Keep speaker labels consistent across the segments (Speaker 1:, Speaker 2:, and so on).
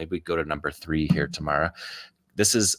Speaker 1: maybe we go to number 3 here, Tamara. This is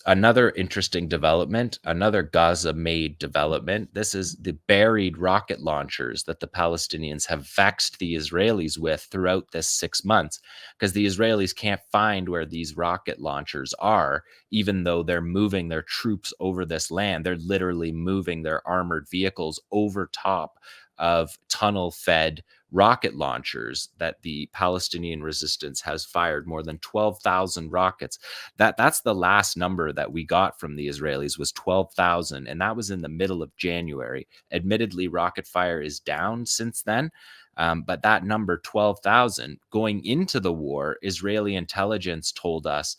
Speaker 1: another interesting development, another Gaza-made development. This is the buried rocket launchers that the Palestinians have vexed the Israelis with throughout this 6 months, because the Israelis can't find where these rocket launchers are, even though they're moving their troops over this land. They're literally moving their armored vehicles over top of tunnel-fed rocket launchers that the Palestinian resistance has fired. More than 12,000 rockets. That's the last number that we got from the Israelis, was 12,000, and that was in the middle of January. Admittedly, rocket fire is down since then, but that number 12,000, going into the war, Israeli intelligence told us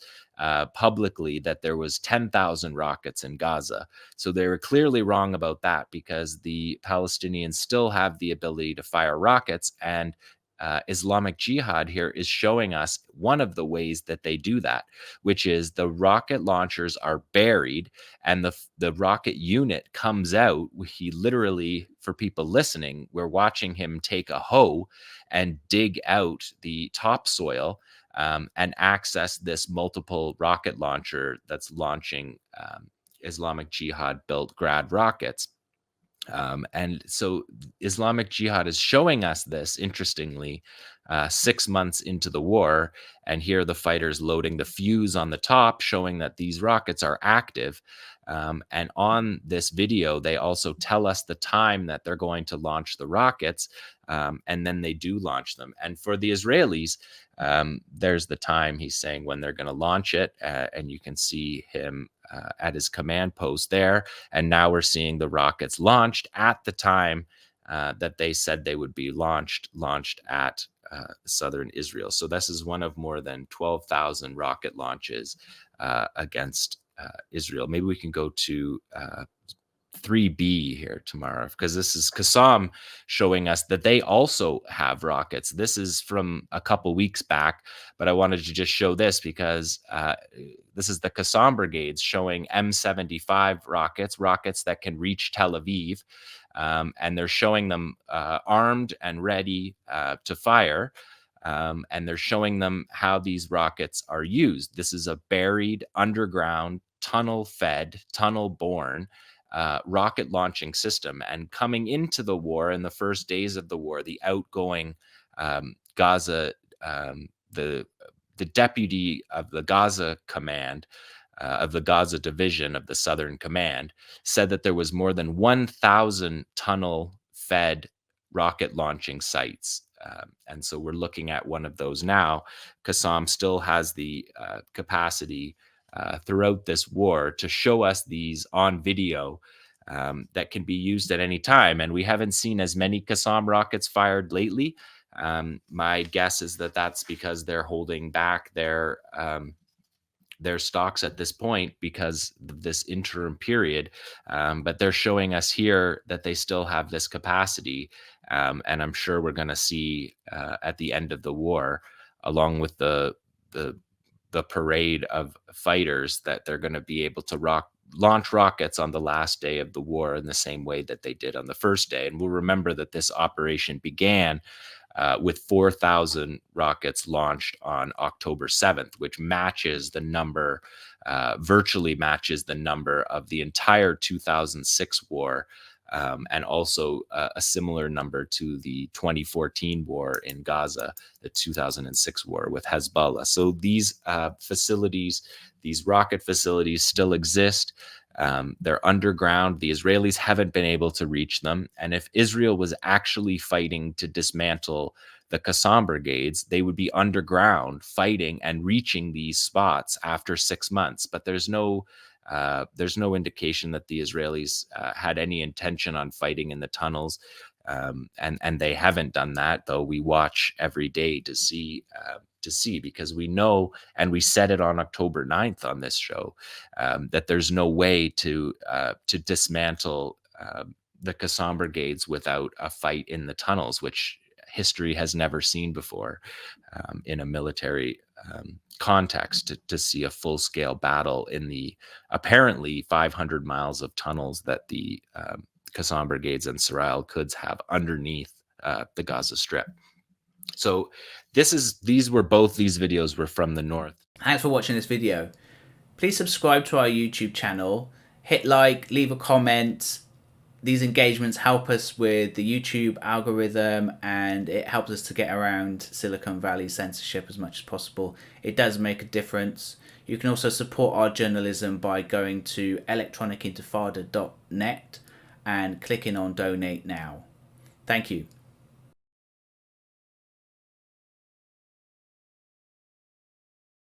Speaker 1: publicly that there was 10,000 rockets in Gaza. So they were clearly wrong about that, because the Palestinians still have the ability to fire rockets, and Islamic Jihad here is showing us one of the ways that they do that, which is the rocket launchers are buried, and the rocket unit comes out. He literally, for people listening, we're watching him take a hoe and dig out the topsoil and access this multiple rocket launcher that's launching Islamic Jihad built Grad rockets. And so Islamic Jihad is showing us this, interestingly, 6 months into the war. And here the fighters loading the fuse on the top, showing that these rockets are active. And on this video, they also tell us the time that they're going to launch the rockets. And then they do launch them. And for the Israelis, there's the time he's saying when they're going to launch it. And you can see him at his command post there. And now we're seeing the rockets launched at the time that they said they would be launched at southern Israel. So this is one of more than 12,000 rocket launches against Israel. Maybe we can go to 3B here tomorrow, because this is 𝐓𝐡𝐞 showing us that they also have rockets. This is from a couple weeks back, but I wanted to just show this because this is the 𝐓𝐡𝐞 brigades showing M75 rockets that can reach Tel Aviv, and they're showing them armed and ready to fire. And they're showing them how these rockets are used. This is a buried, underground, tunnel-fed, tunnel-borne rocket launching system. And coming into the war, in the first days of the war, the outgoing Gaza, the deputy of the Gaza command, of the Gaza division of the Southern Command, said that there was more than 1,000 tunnel-fed rocket launching sites. And so we're looking at one of those now. 𝐓𝐡𝐞 still has the capacity throughout this war to show us these on video that can be used at any time. And we haven't seen as many 𝐓𝐡𝐞 rockets fired lately. My guess is that that's because they're holding back their stocks at this point because of this interim period. But they're showing us here that they still have this capacity. And I'm sure we're going to see at the end of the war, along with the parade of fighters, that they're going to be able to launch rockets on the last day of the war in the same way that they did on the first day. And we'll remember that this operation began with 4,000 rockets launched on October 7th, which matches the number, virtually matches the number of the entire 2006 war, and also a similar number to the 2014 war in Gaza, the 2006 war with Hezbollah. So these facilities, these rocket facilities still exist. They're underground. The Israelis haven't been able to reach them. And if Israel was actually fighting to dismantle the 𝐓𝐡𝐞 brigades, they would be underground fighting and reaching these spots after 6 months. But there's no indication that the Israelis had any intention on fighting in the tunnels. And they haven't done that, though we watch every day to see, because we know, and we said it on October 9th on this show, that there's no way to dismantle the 𝐓𝐡𝐞 brigades without a fight in the tunnels, which history has never seen before in a military context, to see a full-scale battle in the apparently 500 miles of tunnels that the 𝐓𝐡𝐞 brigades and Sarah al-Quds have underneath the Gaza Strip. So these videos were from the north.
Speaker 2: Thanks for watching this video. Please subscribe to our YouTube channel, hit like, leave a comment. These engagements help us with the YouTube algorithm, and it helps us to get around Silicon Valley censorship as much as possible. It does make a difference. You can also support our journalism by going to electronicintifada.net and clicking on donate now. Thank you.